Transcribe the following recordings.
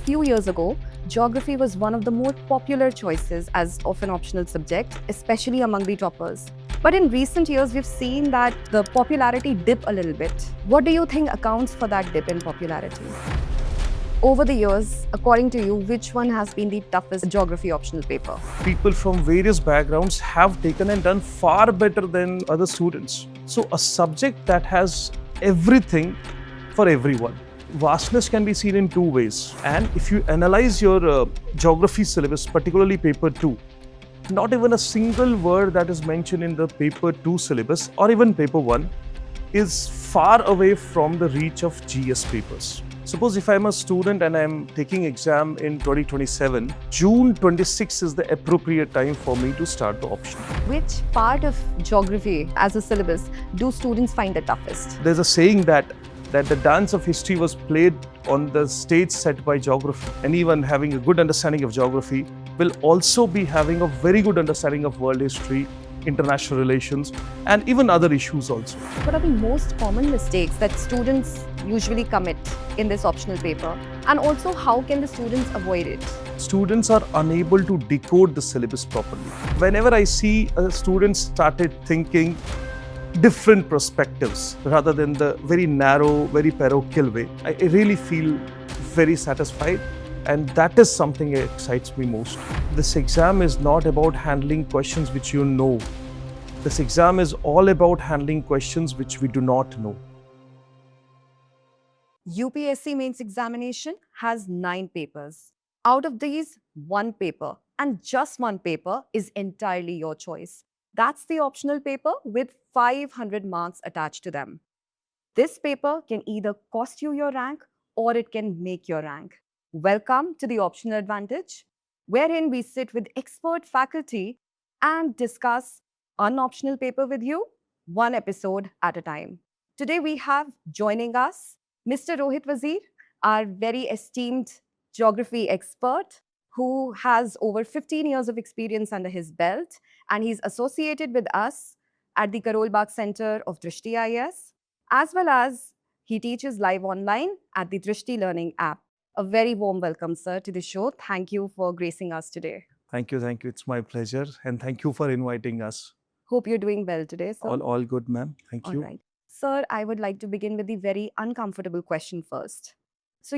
few years ago, geography was one of the more popular choices as of an optional subject, especially among the toppers. But in recent years, we've seen that the popularity dip a little bit. What do you think accounts for that dip in popularity? Over the years, according to you, which one has been the toughest geography optional paper? People from various backgrounds have taken and done far better than other students. So a subject that has everything for everyone. Vastness can be seen in two ways. And if you analyze your geography syllabus, particularly paper 2, not even a single word that is mentioned in the paper 2 syllabus or even paper 1 is far away from the reach of GS papers. Suppose if I'm a student and I'm taking exam in 2027, June 26 is the appropriate time for me to start the option. Which part of geography as a syllabus do students find the toughest? There's a saying that the dance of history was played on the stage set by geography. Anyone having a good understanding of geography will also be having a very good understanding of world history, international relations, and even other issues also. What are the most common mistakes that students usually commit in this optional paper? And also, how can the students avoid it? Students are unable to decode the syllabus properly. Whenever I see a student started thinking different perspectives rather than the very narrow, very parochial way, I really feel very satisfied. And that is something that excites me most. This exam is not about handling questions which you know. This exam is all about handling questions which we do not know. UPSC mains examination has 9 papers. Out of these, 1 paper, and just 1 paper, is entirely your choice. That's the optional paper with 500 marks attached to them. This paper can either cost you your rank or it can make your rank. Welcome to the Optional Advantage, wherein we sit with expert faculty and discuss an optional paper with you, one episode at a time. Today we have joining us Mr. Rohit Wazir, our very esteemed geography expert who has over 15 years of experience under his belt, and he's associated with us at the Karol Bagh Center of Drishti IAS, as well as he teaches live online at the Drishti Learning app. A very warm welcome, sir, to the show. Thank you for gracing us today. Thank you. It's my pleasure. And thank you for inviting us. Hope you're doing well today, sir. All good, ma'am. Thank you. All right. Sir, I would like to begin with the very uncomfortable question first. So,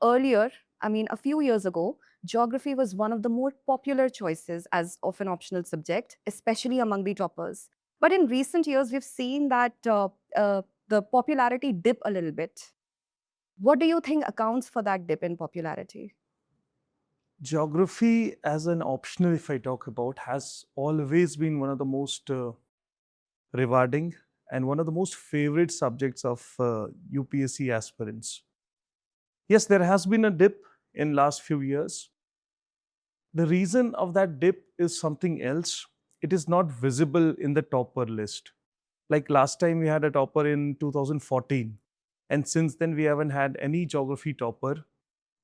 earlier, a few years ago, geography was one of the more popular choices as of an optional subject, especially among the toppers. But in recent years, we've seen that the popularity dip a little bit. What do you think accounts for that dip in popularity? Geography as an optional, if I talk about, has always been one of the most rewarding and one of the most favorite subjects of UPSC aspirants. Yes, there has been a dip in last few years. The reason of that dip is something else. It is not visible in the topper list. Like last time we had a topper in 2014, and since then we haven't had any geography topper.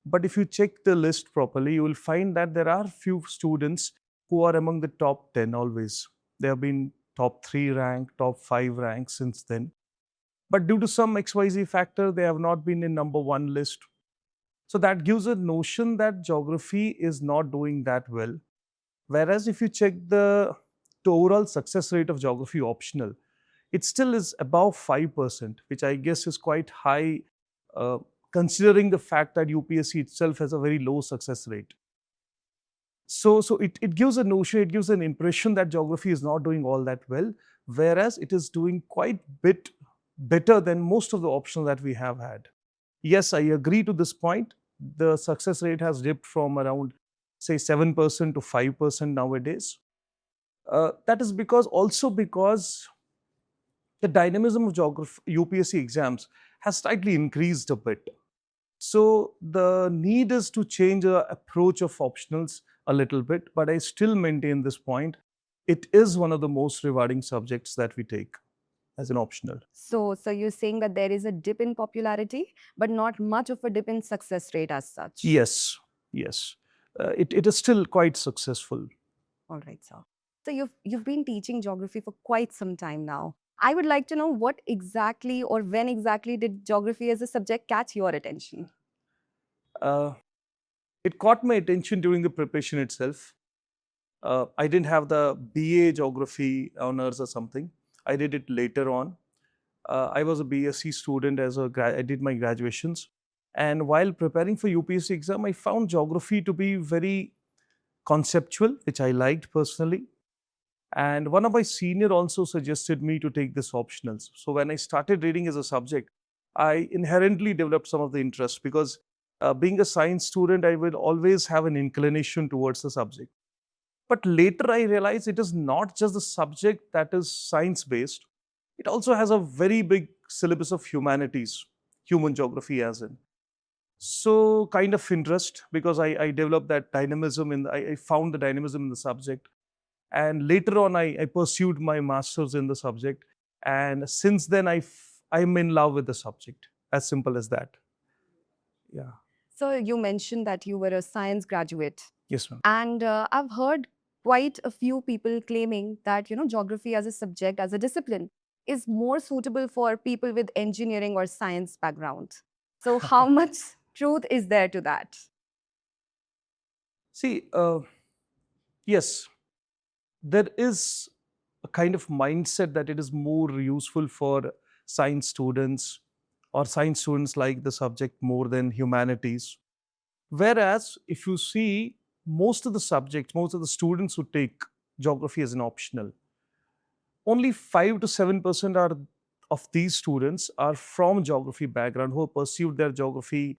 But if you check the list properly, you will find that there are few students who are among the top 10 always. They have been top 3 rank, top 5 rank since then. But due to some XYZ factor, they have not been in number 1 list. So that gives a notion that geography is not doing that well. Whereas if you check the overall success rate of geography optional, it still is above 5%, which I guess is quite high considering the fact that UPSC itself has a very low success rate. So it gives a notion, it gives an impression that geography is not doing all that well, whereas it is doing quite bit better than most of the options that we have had. Yes, I agree to this point. The success rate has dipped from around, say, 7% to 5% nowadays. That is because the dynamism of UPSC exams has slightly increased a bit. So the need is to change the approach of optionals a little bit, but I still maintain this point. It is one of the most rewarding subjects that we take as an optional. So you're saying that there is a dip in popularity, but not much of a dip in success rate as such? Yes. It is still quite successful. All right, sir. So you've been teaching geography for quite some time now. I would like to know what exactly or when exactly did geography as a subject catch your attention? It caught my attention during the preparation itself. I didn't have the BA Geography honors or something. I did it later on. I was a BSc student I did my graduations. And while preparing for UPSC exam, I found geography to be very conceptual, which I liked personally. And one of my senior also suggested me to take this optionals. So when I started reading as a subject, I inherently developed some of the interest because being a science student, I will always have an inclination towards the subject. But later I realized it is not just the subject that is science based, it also has a very big syllabus of humanities, human geography as in. So kind of interest because I developed that dynamism I found the dynamism in the subject. And later on, I pursued my master's in the subject. And since then, I'm in love with the subject. As simple as that. Yeah. So you mentioned that you were a science graduate. Yes, ma'am. And I've heard quite a few people claiming that, geography as a subject, as a discipline, is more suitable for people with engineering or science background. So how much truth is there to that? See, yes, there is a kind of mindset that it is more useful for science students or science students like the subject more than humanities. Whereas, if you see, most of the subjects, most of the students who take geography as an optional, only 5 to 7% are of these students are from geography background who have pursued their geography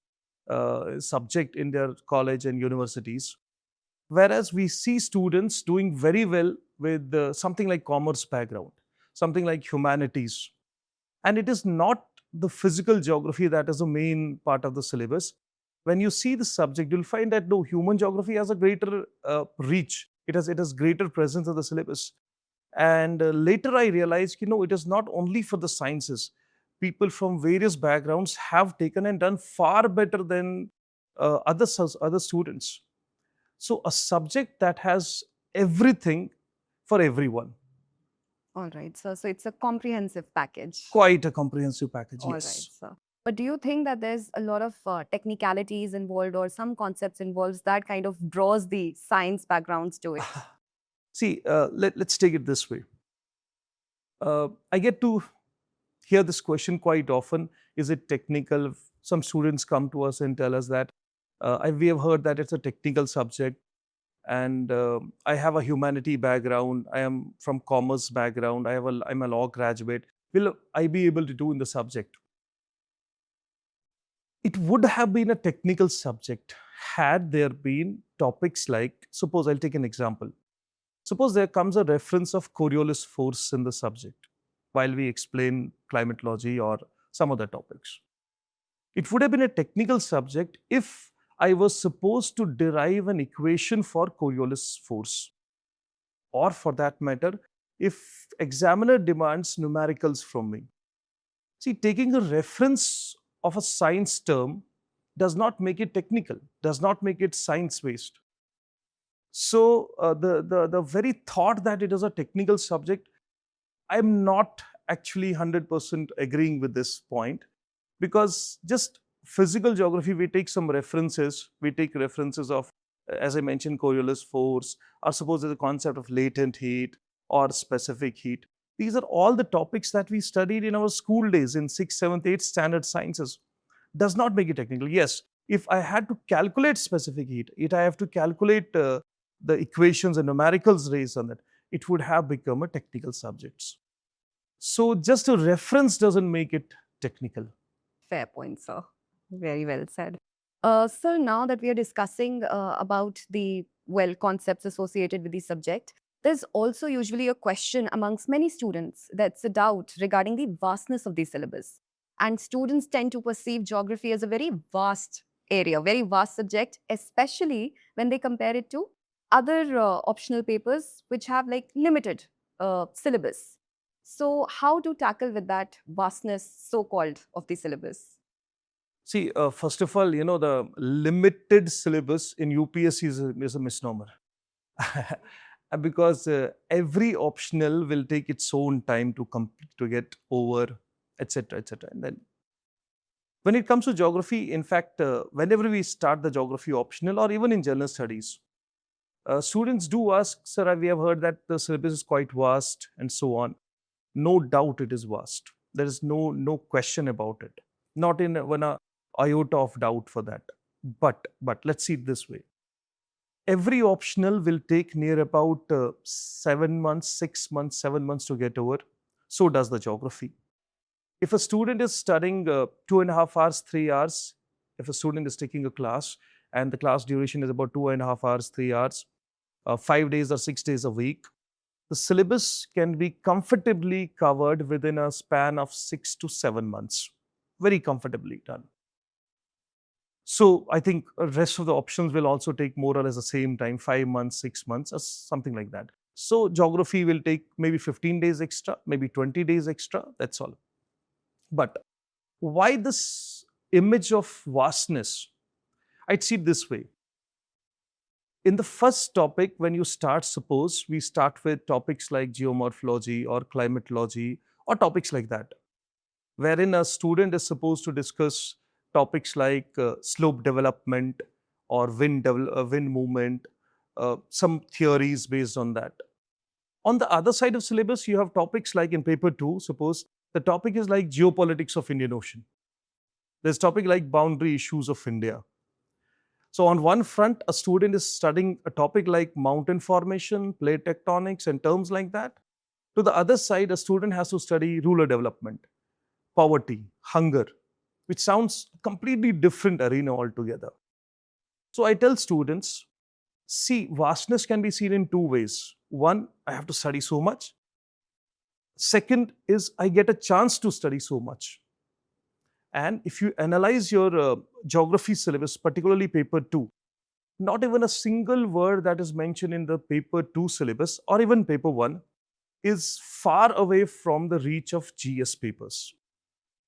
subject in their college and universities. Whereas we see students doing very well with something like commerce background, something like humanities. And it is not the physical geography that is the main part of the syllabus. When you see the subject, you'll find that no, human geography has a greater reach. It has greater presence in the syllabus. And later I realized, it is not only for the sciences. People from various backgrounds have taken and done far better than other students. So a subject that has everything for everyone. All right, sir. So it's a comprehensive package. Quite a comprehensive package, All right, yes. sir. But do you think that there's a lot of technicalities involved or some concepts involved that kind of draws the science backgrounds to it? See, let's take it this way. I get to hear this question quite often. Is it technical? Some students come to us and tell us that we have heard that it's a technical subject, and I have a humanity background. I am from commerce background. I'm a law graduate. Will I be able to do in the subject? It would have been a technical subject had there been topics like, suppose I'll take an example. Suppose there comes a reference of Coriolis force in the subject while we explain climatology or some other topics. It would have been a technical subject if I was supposed to derive an equation for Coriolis force, or for that matter, if examiner demands numericals from me. See, taking a reference of a science term does not make it technical, does not make it science based. So the very thought that it is a technical subject, I'm not actually 100% agreeing with this point, because just physical geography, we take some references. We take references of, as I mentioned, Coriolis force, or suppose there's a concept of latent heat or specific heat. These are all the topics that we studied in our school days in 6th, 7th, 8th standard sciences. Does not make it technical. Yes, if I had to calculate specific heat, if I have to calculate the equations and numericals raised on that, it would have become a technical subject. So just a reference doesn't make it technical. Fair point, sir. Very well said. Sir, now that we are discussing about the concepts associated with the subject, there's also usually a question amongst many students that's a doubt regarding the vastness of the syllabus. And students tend to perceive geography as a very vast area, very vast subject, especially when they compare it to other optional papers which have like limited syllabus. So, how to tackle with that vastness, so called, of the syllabus? See, first of all, the limited syllabus in UPSC is a misnomer. Because every optional will take its own time to complete, to get over, etc., etc. And then When it comes to geography, in fact, whenever we start the geography optional or even in general studies, students do ask, sir, we have heard that the syllabus is quite vast and so on. No doubt it is vast. There is no question about it. Not in one iota of doubt for that. But let's see it this way. Every optional will take near about 7 months, 6 months, 7 months to get over. So does the geography. If a student is studying 2.5 hours, 3 hours, if a student is taking a class and the class duration is about 2.5 hours, 3 hours, 5 days or 6 days a week, the syllabus can be comfortably covered within a span of 6 to 7 months. Very comfortably done. So I think the rest of the options will also take more or less the same time, 5 months, 6 months, or something like that. So geography will take maybe 15 days extra, maybe 20 days extra, that's all. But why this image of vastness? I'd see it this way. In the first topic, when you start, suppose we start with topics like geomorphology or climatology or topics like that, wherein a student is supposed to discuss topics like slope development or wind movement, some theories based on that. On the other side of syllabus, you have topics like in paper 2, suppose the topic is like geopolitics of Indian Ocean. There's topic like boundary issues of India. So on one front, a student is studying a topic like mountain formation, plate tectonics, and terms like that. To the other side, a student has to study rural development, poverty, hunger, which sounds completely different arena altogether. So I tell students, see, vastness can be seen in two ways. One, I have to study so much. Second is I get a chance to study so much. And if you analyze your geography syllabus, particularly paper 2, not even a single word that is mentioned in the paper 2 syllabus or even paper 1 is far away from the reach of GS papers.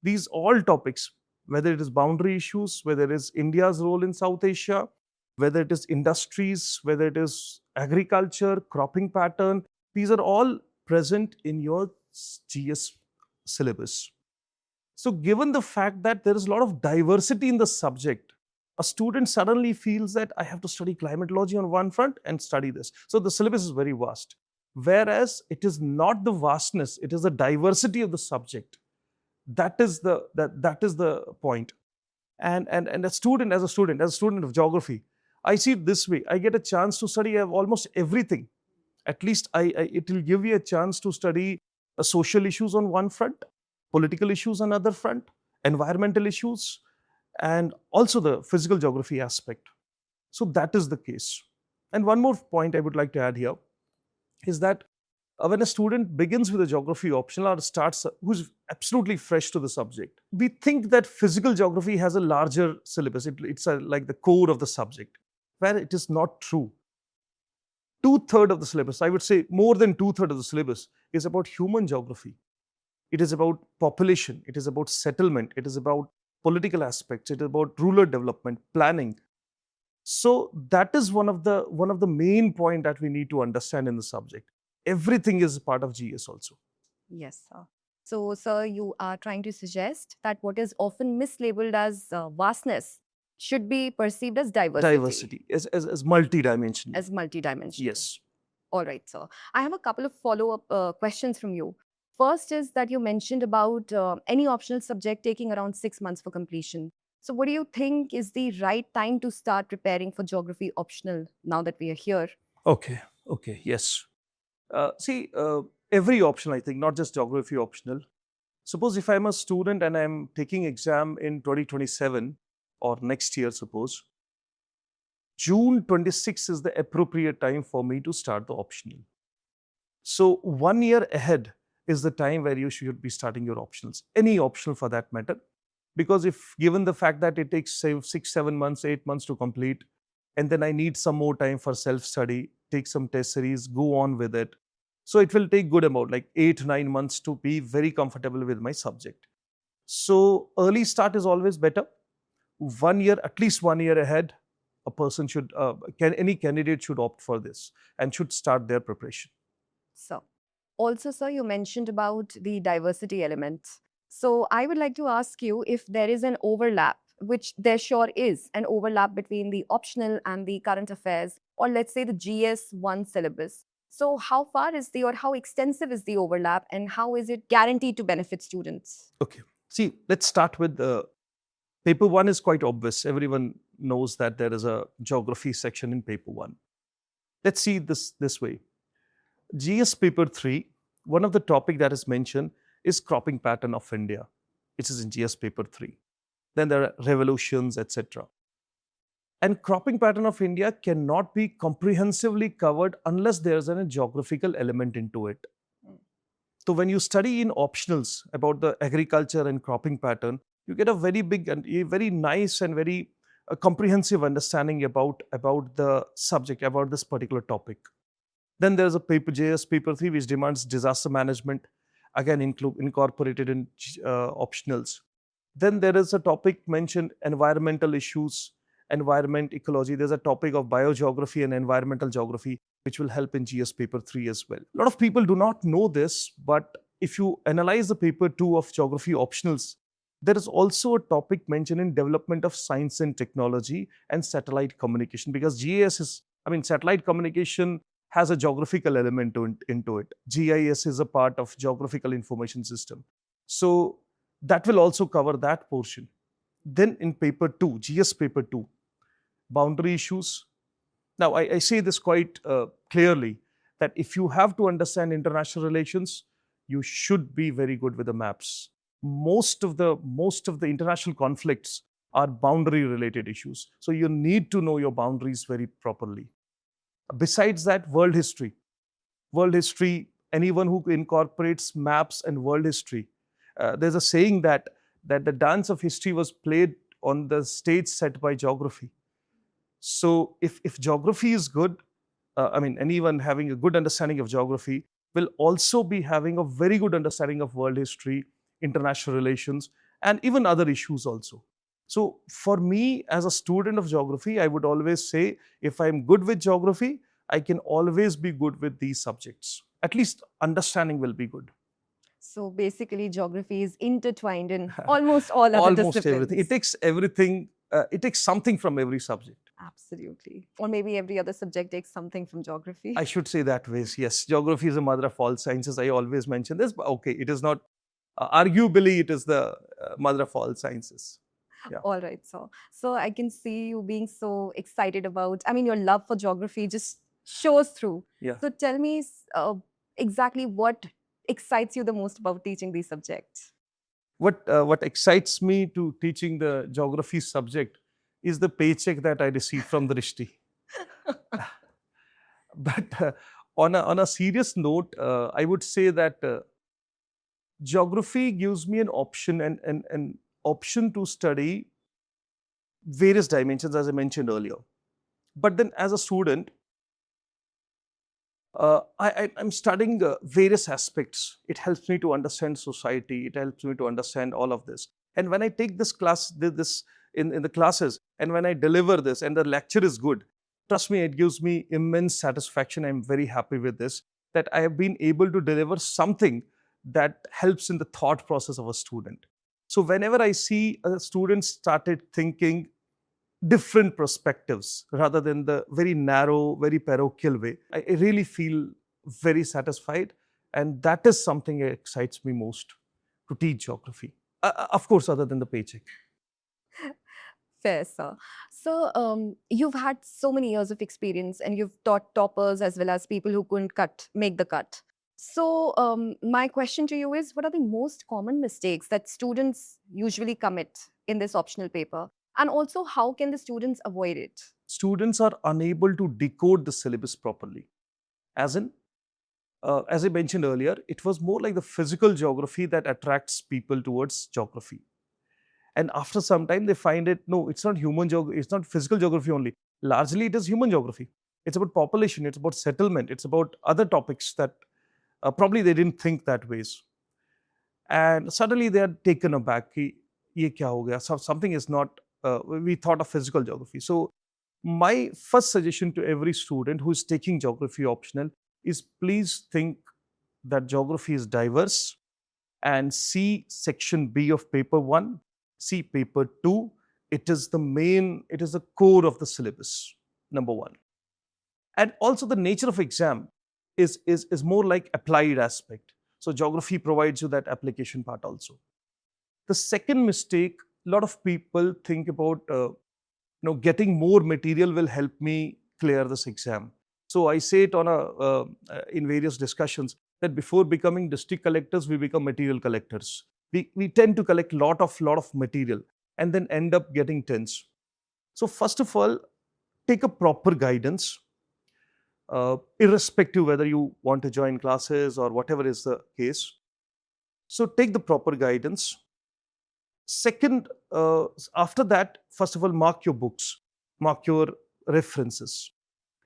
These all topics, whether it is boundary issues, whether it is India's role in South Asia, whether it is industries, whether it is agriculture, cropping pattern, these are all present in your GS syllabus. So given the fact that there is a lot of diversity in the subject, a student suddenly feels that I have to study climatology on one front and study this. So the syllabus is very vast. Whereas it is not the vastness, it is the diversity of the subject. That is the point. And a student, as a student of geography, I see it this way. I get a chance to study almost everything. At least it will give you a chance to study social issues on one front, political issues on other front, environmental issues, and also the physical geography aspect. So that is the case. And one more point I would like to add here is that when a student begins with a geography optional or starts, who's absolutely fresh to the subject, we think that physical geography has a larger syllabus. It's like the core of the subject, where it is not true. 2/3 of the syllabus, I would say more than 2/3 of the syllabus, is about human geography. It is about population, it is about settlement, it is about political aspects, it is about rural development, planning. So that is one of the main point that we need to understand in the subject. Everything is part of GS also. Yes, sir. So, sir, you are trying to suggest that what is often mislabeled as vastness should be perceived as Diversity as multi-dimensional. as multidimensional. Yes. All right, sir. I have a couple of follow-up questions from you. First is that you mentioned about any optional subject taking around 6 months for completion. So, what do you think is the right time to start preparing for geography optional now that we are here? Okay. Okay. Yes. See, every optional, I think, not just geography optional. Suppose if I'm a student and I'm taking exam in 2027 or next year, suppose, June 26 is the appropriate time for me to start the optional. So 1 year ahead is the time where you should be starting your optionals, any optional for that matter. Because if given the fact that it takes say 6, 7 months, 8 months to complete, and then I need some more time for self-study, take some test series, go on with it. So it will take good amount, like 8, 9 months to be very comfortable with my subject. So early start is always better. 1 year, at least 1 year ahead, a person should, any candidate should opt for this and should start their preparation. So, also, sir, you mentioned about the diversity element. So I would like to ask you if there is an overlap, which there sure is an overlap between the optional and the current affairs, or let's say the GS1 syllabus. So how far is the or how extensive is the overlap and how is it guaranteed to benefit students? Okay. See, let's start with paper one is quite obvious. Everyone knows that there is a geography section in paper one. Let's see this way. GS paper 3, one of the topic that is mentioned is cropping pattern of India, which is in GS paper 3. Then there are revolutions, etc. And cropping pattern of India cannot be comprehensively covered unless there is a geographical element into it. So when you study in optionals about the agriculture and cropping pattern, you get a very big and a very nice and very comprehensive understanding about the subject, about this particular topic. Then there's a paper, JS paper 3, which demands disaster management, again incorporated in optionals. Then there is a topic mentioned environmental issues, environment ecology. There's a topic of biogeography and environmental geography, which will help in GS paper 3 as well. A lot of people do not know this, but if you analyze the paper 2 of geography optionals, there is also a topic mentioned in development of science and technology and satellite communication, because GIS is, satellite communication has a geographical element into it. GIS is a part of geographical information system. So that will also cover that portion. Then in paper 2, GS paper 2, boundary issues. Now, I say this quite clearly, that if you have to understand international relations, you should be very good with the maps. Most of the international conflicts are boundary related issues. So you need to know your boundaries very properly. Besides that, world history. World history, anyone who incorporates maps and world history, there's a saying that the dance of history was played on the stage set by geography. So if geography is good, anyone having a good understanding of geography will also be having a very good understanding of world history, international relations, and even other issues also. So for me, as a student of geography, I would always say, if I'm good with geography, I can always be good with these subjects. At least understanding will be good. So basically, geography is intertwined in almost all other Almost disciplines. everything. It takes everything. It takes something from every subject. Absolutely. Or maybe every other subject takes something from geography. I should say that way. Yes, geography is the mother of all sciences. I always mention this, but okay, it is not. Arguably, it is the mother of all sciences. Yeah. All right, so I can see you being so excited about, your love for geography just shows through. Yeah. So tell me exactly what excites you the most about teaching these subjects. What excites me to teaching the geography subject is the paycheck that I receive from the Drishti. But on a serious note, I would say that geography gives me an option and an option to study various dimensions, as I mentioned earlier. But then, as a student, I'm studying various aspects. It helps me to understand society. It helps me to understand all of this. And when I take this class, this in the classes, and when I deliver this, and the lecture is good, trust me, it gives me immense satisfaction. I'm very happy with this, that I have been able to deliver something that helps in the thought process of a student. So whenever I see a student started thinking different perspectives rather than the very narrow, very parochial way, I really feel very satisfied. And that is something that excites me most to teach geography. Of course, other than the paycheck. Fair, sir. So you've had so many years of experience and you've taught toppers as well as people who couldn't make the cut. So my question to you is, what are the most common mistakes that students usually commit in this optional paper? And also, how can the students avoid it? Students are unable to decode the syllabus properly. As I mentioned earlier, it was more like the physical geography that attracts people towards geography. And after some time, they find it, no, it's not human geography, it's not physical geography only. Largely, it is human geography. It's about population, it's about settlement, it's about other topics that probably they didn't think that ways. And suddenly they are taken aback. Ye kya ho gaya? Something is not, we thought of physical geography. So my first suggestion to every student who is taking geography optional is, please think that geography is diverse and see section B of paper 1, see paper 2. It is the core of the syllabus, number 1. And also the nature of exam is more like applied aspect. So geography provides you that application part also. The second mistake, a lot of people think about, getting more material will help me clear this exam. So I say it in various discussions that before becoming district collectors, we become material collectors. We tend to collect lot of material and then end up getting tens. So first of all, take a proper guidance, irrespective whether you want to join classes or whatever is the case. So take the proper guidance. Second, after that, first of all, mark your books, mark your references,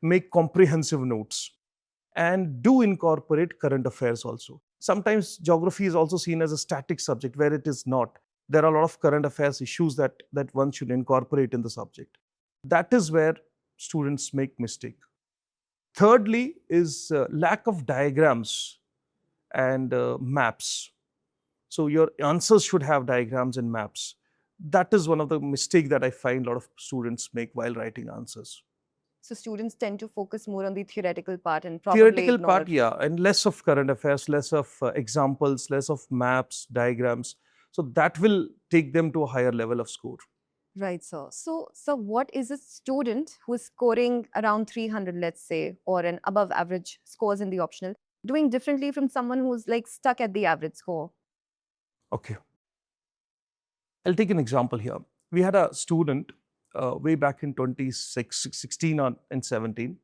make comprehensive notes, and do incorporate current affairs also. Sometimes geography is also seen as a static subject where it is not. There are a lot of current affairs issues that one should incorporate in the subject. That is where students make mistake. Thirdly is lack of diagrams and maps. So your answers should have diagrams and maps. That is one of the mistakes that I find a lot of students make while writing answers. So students tend to focus more on the theoretical part and probably Theoretical ignore part, yeah, and less of current affairs, less of examples, less of maps, diagrams. So that will take them to a higher level of score. Right, sir. So, what is a student who is scoring around 300, let's say, or an above average scores in the optional, doing differently from someone who's like stuck at the average score? Okay. I'll take an example here. We had a student way back in 2016 and 17.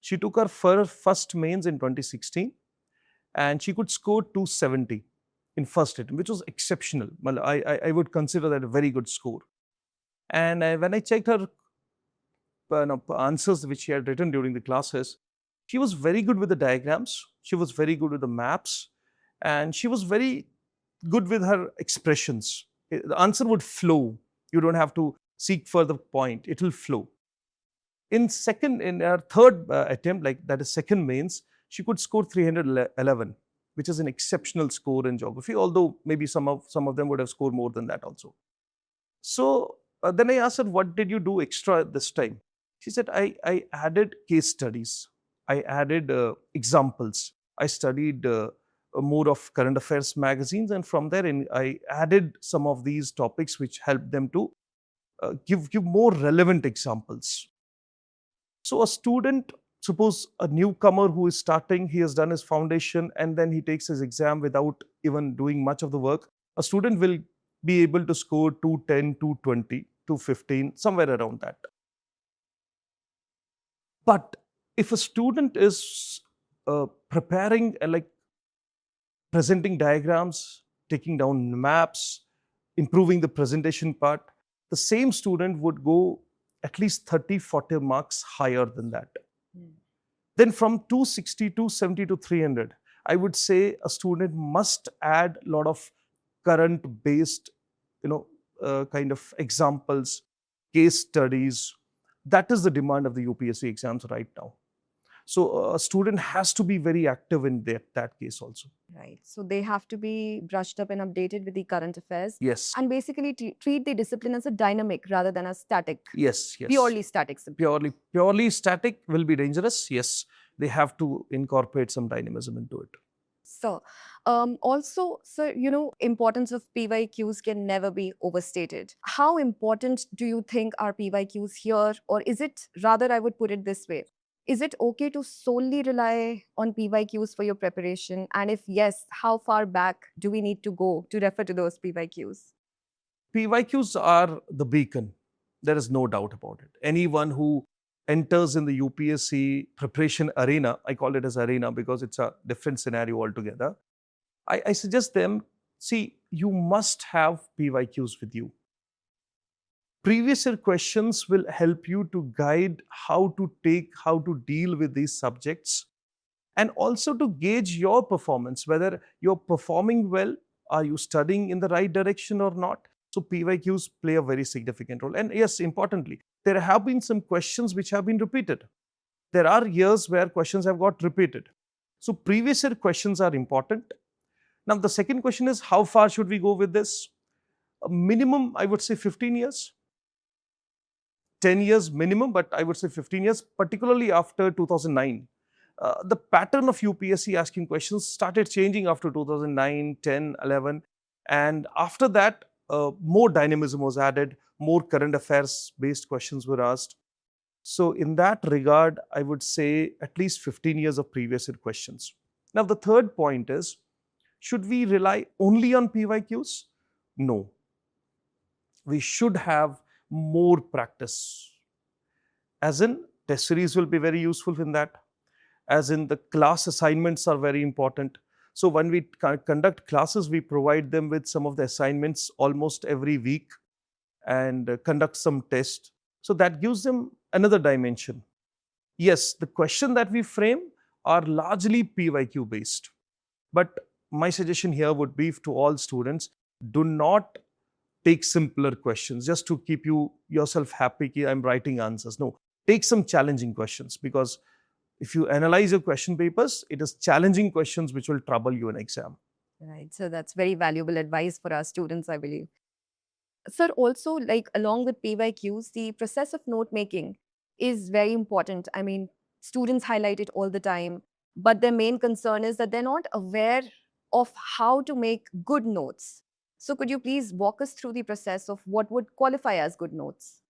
She took her first mains in 2016 and she could score 270 in first attempt, which was exceptional. Well, I would consider that a very good score. And when I checked her answers which she had written during the classes, she was very good with the diagrams, she was very good with the maps, and she was very good with her expressions. The answer would flow. You don't have to seek further point. It will flow. In her third attempt, like that is second mains, she could score 311, which is an exceptional score in geography, although maybe some of them would have scored more than that also. So then I asked her, what did you do extra this time? She said, I added case studies. I added examples. I studied more of current affairs magazines, and from there I added some of these topics which helped them to give more relevant examples. So a student, suppose a newcomer who is starting, he has done his foundation and then he takes his exam without even doing much of the work. A student will be able to score 210, 220, 215, somewhere around that. But if a student is preparing and like presenting diagrams, taking down maps, improving the presentation part, the same student would go at least 30, 40 marks higher than that. Then from 260, 270 to 300, I would say a student must add a lot of current based, kind of examples, case studies. That is the demand of the UPSC exams right now. So a student has to be very active in that case also. Right. So they have to be brushed up and updated with the current affairs. Yes. And basically treat the discipline as a dynamic rather than a static. Yes. Purely static. Purely static will be dangerous. Yes. They have to incorporate some dynamism into it. So, also, sir, importance of PYQs can never be overstated. How important do you think are PYQs here? Or is it, rather, I would put it this way, is it okay to solely rely on PYQs for your preparation? And if yes, how far back do we need to go to refer to those PYQs? PYQs are the beacon. There is no doubt about it. Anyone who enters in the UPSC preparation arena, I call it as arena because it's a different scenario altogether. I suggest them, see, you must have PYQs with you. Previous year questions will help you to guide how to deal with these subjects, and also to gauge your performance, whether you're performing well, are you studying in the right direction or not. So PYQs play a very significant role. And yes, importantly, there have been some questions which have been repeated. There are years where questions have got repeated. So previous year questions are important. Now, the second question is, how far should we go with this? A minimum, I would say 15 years. 10 years minimum, but I would say 15 years, particularly after 2009. The pattern of UPSC asking questions started changing after 2009, 10, 11. And after that, more dynamism was added, more current affairs based questions were asked. So, in that regard, I would say at least 15 years of previous year questions. Now, the third point is, should we rely only on PYQs? No. We should have more practice. As in, test series will be very useful in that. As in, the class assignments are very important. So when we conduct classes, we provide them with some of the assignments almost every week and conduct some tests. So that gives them another dimension. Yes, the question that we frame are largely PYQ based. But my suggestion here would be to all students, do not take simpler questions just to keep yourself happy that I'm writing answers. No, take some challenging questions, because if you analyze your question papers, it is challenging questions which will trouble you in exam. Right. So that's very valuable advice for our students, I believe. Sir, also, like along with PYQs, the process of note making is very important. I mean, students highlight it all the time, but their main concern is that they're not aware of how to make good notes. So could you please walk us through the process of what would qualify as good notes?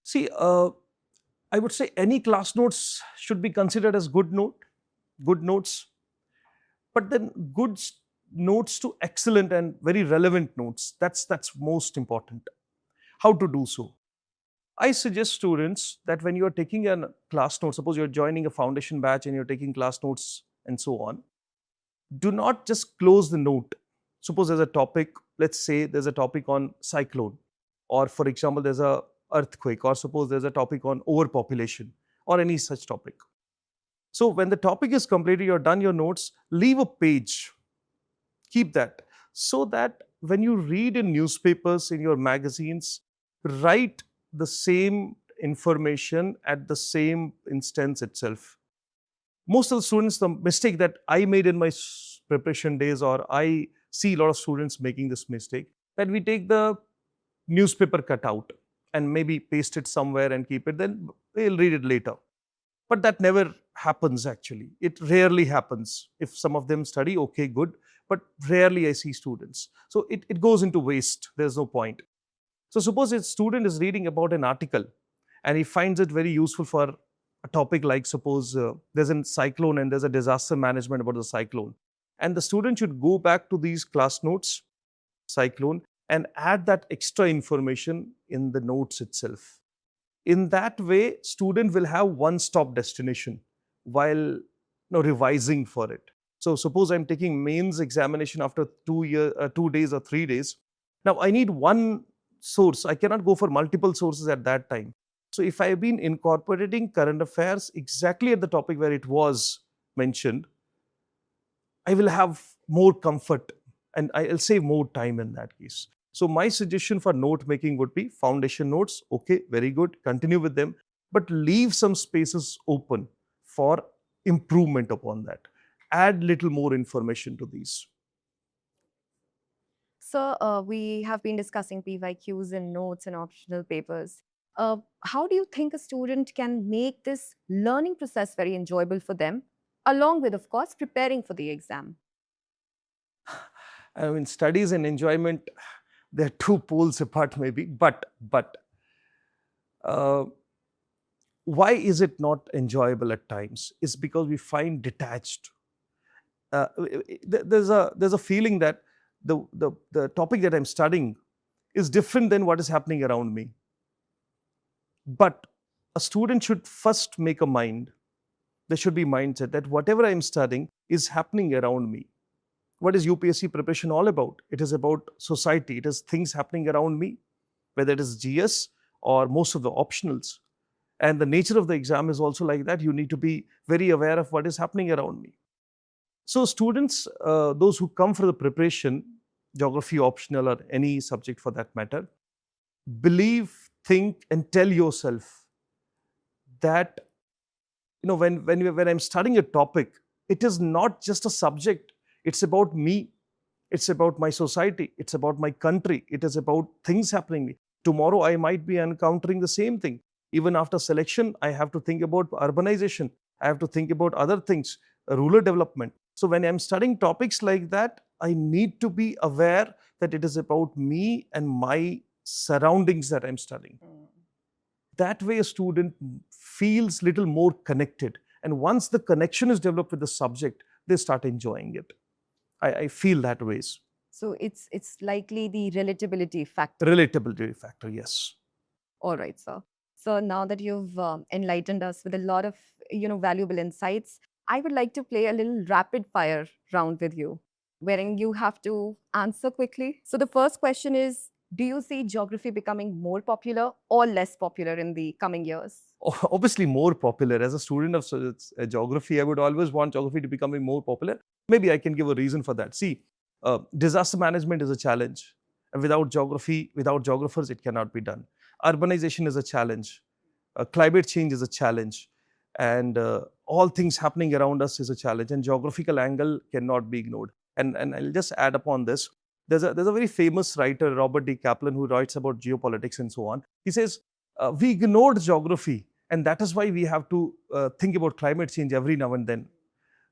See, I would say any class notes should be considered as good notes, but then notes to excellent and very relevant notes. That's most important. How to do so? I suggest students that when you are taking a class note, suppose you're joining a foundation batch and you're taking class notes and so on, do not just close the note. Suppose there's a topic, let's say there's a topic on cyclone, or for example, there's a earthquake, or suppose there's a topic on overpopulation, or any such topic. So when the topic is completed, you're done your notes, leave a page, keep that, so that when you read in newspapers, in your magazines, write the same information at the same instance itself. Most of the students, the mistake that I made in my preparation days, or I see a lot of students making this mistake, that we take the newspaper cutout and maybe paste it somewhere and keep it, then we'll read it later. But that never happens actually. It rarely happens. If some of them study, okay, good, but rarely I see students. So it goes into waste. There's no point. So suppose a student is reading about an article and he finds it very useful for a topic like, suppose there's a cyclone and there's a disaster management about the cyclone. And the student should go back to these class notes, cyclone, and add that extra information in the notes itself. In that way, student will have one-stop destination while revising for it. So suppose I'm taking mains examination after 2 days or 3 days. Now I need one source. I cannot go for multiple sources at that time. So if I have been incorporating current affairs exactly at the topic where it was mentioned, I will have more comfort and I'll save more time in that case. So my suggestion for note making would be foundation notes. Okay, very good. Continue with them, but leave some spaces open for improvement upon that. Add little more information to these. So we have been discussing PYQs and notes and optional papers. How do you think a student can make this learning process very enjoyable for them, along with, of course, preparing for the exam? I mean, studies and enjoyment, they're two poles apart maybe, but why is it not enjoyable at times? It's because we find detached. There's a feeling that the topic that I'm studying is different than what is happening around me. But a student should first make a mind. There should be mindset that whatever I'm studying is happening around me. What is UPSC preparation all about? It is about society. It is things happening around me, whether it is GS or most of the optionals. And the nature of the exam is also like that. You need to be very aware of what is happening around me. So students, those who come for the preparation, geography optional or any subject for that matter, believe, think, and tell yourself that when I'm studying a topic, it is not just a subject. It's about me. It's about my society. It's about my country. It is about things happening. Tomorrow, I might be encountering the same thing. Even after selection, I have to think about urbanization. I have to think about other things, rural development. So when I'm studying topics like that, I need to be aware that it is about me and my surroundings that I'm studying. That way, a student feels little more connected. And once the connection is developed with the subject, they start enjoying it. I feel that ways. So it's likely the relatability factor. Relatability factor, yes. All right, sir. So now that you've enlightened us with a lot of valuable insights, I would like to play a little rapid fire round with you, wherein you have to answer quickly. So the first question is: do you see geography becoming more popular or less popular in the coming years? Obviously more popular. As a student of geography, I would always want geography to become more popular. Maybe I can give a reason for that. See, disaster management is a challenge. And without geography, without geographers, it cannot be done. Urbanization is a challenge. Climate change is a challenge. And all things happening around us is a challenge. And geographical angle cannot be ignored. And I'll just add upon this. There's a very famous writer, Robert D. Kaplan, who writes about geopolitics and so on. He says, we ignored geography, and that is why we have to think about climate change every now and then.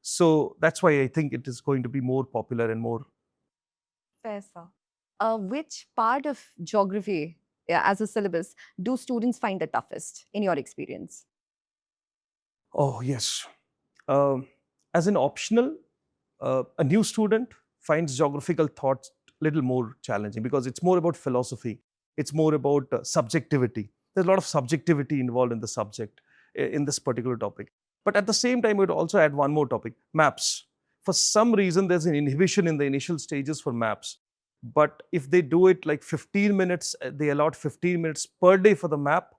So that's why I think it is going to be more popular and more. Fair, sir. Which part of geography, as a syllabus, do students find the toughest in your experience? Oh, yes. As an optional, a new student finds geographical thoughts a little more challenging because it's more about philosophy. It's more about subjectivity. There's a lot of subjectivity involved in the subject in this particular topic. But at the same time, we would also add one more topic, maps. For some reason, there's an inhibition in the initial stages for maps. But if they do it like 15 minutes, they allot 15 minutes per day for the map,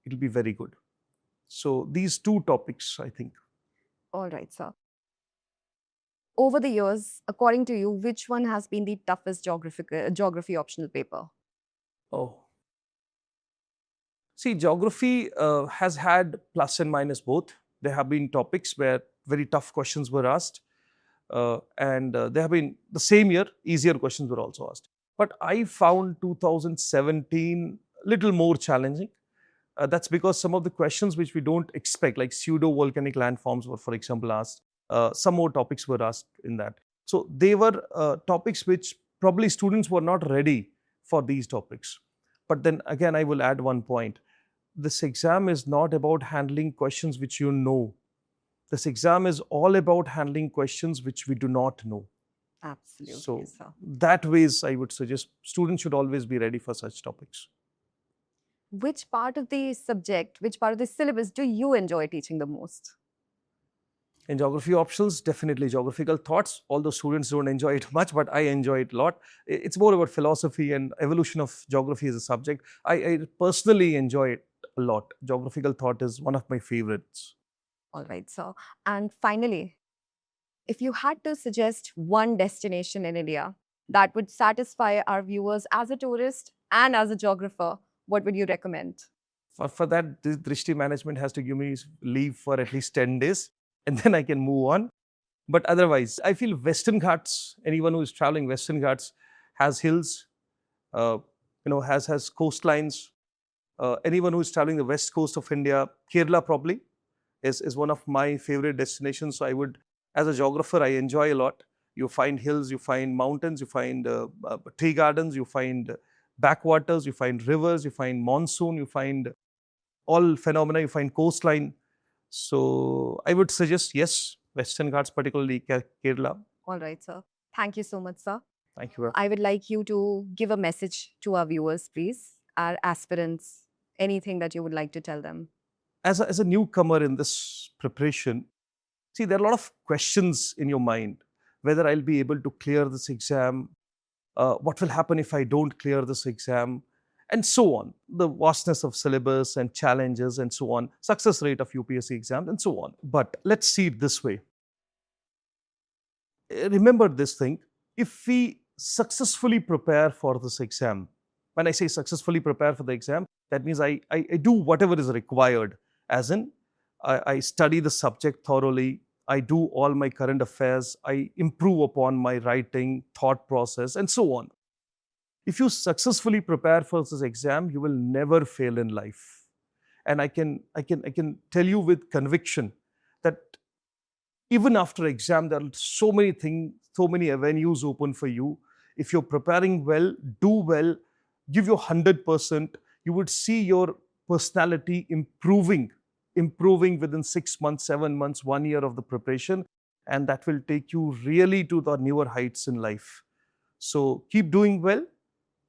it'll be very good. So these two topics, I think. All right, sir. Over the years, according to you, which one has been the toughest geography optional paper? Oh. See, geography has had plus and minus both. There have been topics where very tough questions were asked. And there have been, the same year, easier questions were also asked. But I found 2017 little more challenging. That's because some of the questions which we don't expect, like pseudo-volcanic landforms were, for example, asked. Some more topics were asked in that. So they were topics which probably students were not ready for these topics. But then again, I will add one point. This exam is not about handling questions which you know. This exam is all about handling questions which we do not know. Absolutely, So sir. that ways I would suggest students should always be ready for such topics. Which part of the subject, which part of the syllabus do you enjoy teaching the most? In geography optionals, definitely geographical thoughts, although students don't enjoy it much, but I enjoy it a lot. It's more about philosophy and evolution of geography as a subject. I personally enjoy it a lot. Geographical thought is one of my favorites. All right, sir. And finally, if you had to suggest one destination in India that would satisfy our viewers as a tourist and as a geographer, what would you recommend? For that, this Drishti management has to give me leave for at least 10 days and then I can move on. But otherwise, I feel Western Ghats, anyone who is traveling Western Ghats has hills, has coastlines. Anyone who is traveling the west coast of India, Kerala probably is one of my favorite destinations. So I would, as a geographer, I enjoy a lot. You find hills, you find mountains, you find tree gardens, you find backwaters, you find rivers, you find monsoon, you find all phenomena, you find coastline. So I would suggest, yes, Western Ghats, particularly Kerala. All right, sir. Thank you so much, sir. Thank you. I would like you to give a message to our viewers, please, our aspirants, anything that you would like to tell them. As a newcomer in this preparation, see, there are a lot of questions in your mind. Whether I'll be able to clear this exam, what will happen if I don't clear this exam, and so on. The vastness of syllabus and challenges and so on, success rate of UPSC exams and so on. But let's see it this way. Remember this thing, if we successfully prepare for this exam, when I say successfully prepare for the exam, that means I do whatever is required, as in I study the subject thoroughly, I do all my current affairs, I improve upon my writing, thought process, and so on. If you successfully prepare for this exam, you will never fail in life. And I can tell you with conviction that even after exam, there are so many things, so many avenues open for you. If you're preparing well, do well, give your 100%, you would see your personality improving within 6 months, 7 months, 1 year of the preparation. And that will take you really to the newer heights in life. So keep doing well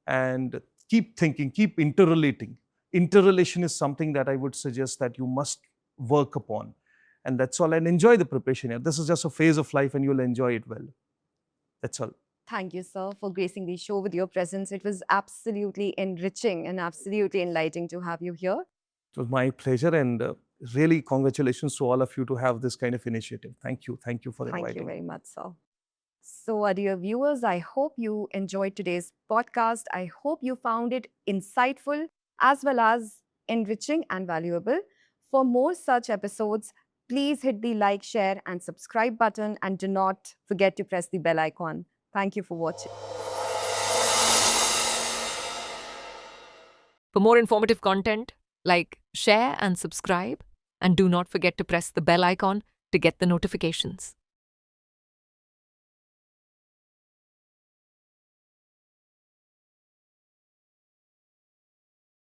and keep thinking, keep interrelating. Interrelation is something that I would suggest that you must work upon. And that's all. And enjoy the preparation here. This is just a phase of life and you'll enjoy it well. That's all. Thank you, sir, for gracing the show with your presence. It was absolutely enriching and absolutely enlightening to have you here. It was my pleasure, and really congratulations to all of you to have this kind of initiative. Thank you. Thank you for Thank inviting you me. very much, sir. So, our dear viewers, I hope you enjoyed today's podcast. I hope you found it insightful as well as enriching and valuable. For more such episodes, please hit the like, share, and subscribe button, and do not forget to press the bell icon. Thank you for watching. For more informative content, like, share and subscribe, and do not forget to press the bell icon to get the notifications.